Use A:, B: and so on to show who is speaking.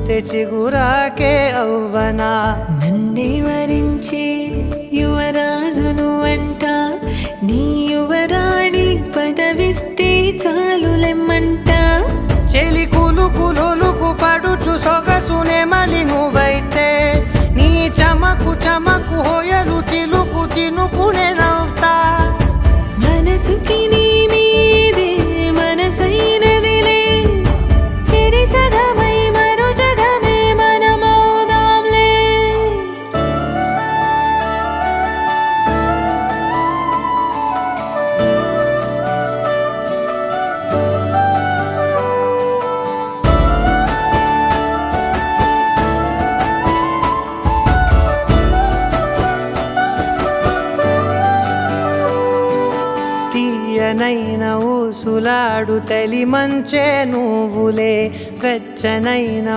A: చూస్తే చిగురాకే అవ్వనా.
B: నన్నే వరించే యువరాజును అంట, నీ యువరాణి పదవిస్తే చాలులెమ్మంట.
A: చెలి కులుకు పడుచు సొగసునే మలి నువ్వైతే, నీ చమకు చమకు హోయలు చిలుకు చినుకునే నవ్వుతా.
B: మనసుకి నీ మీదే మనసైనదిలే, చెరి సగమై మరో జగమే మనమౌదాంలే.
A: తీయనైన ఊసులాడు తలి మంచే నువ్వులే, వెచ్చనైన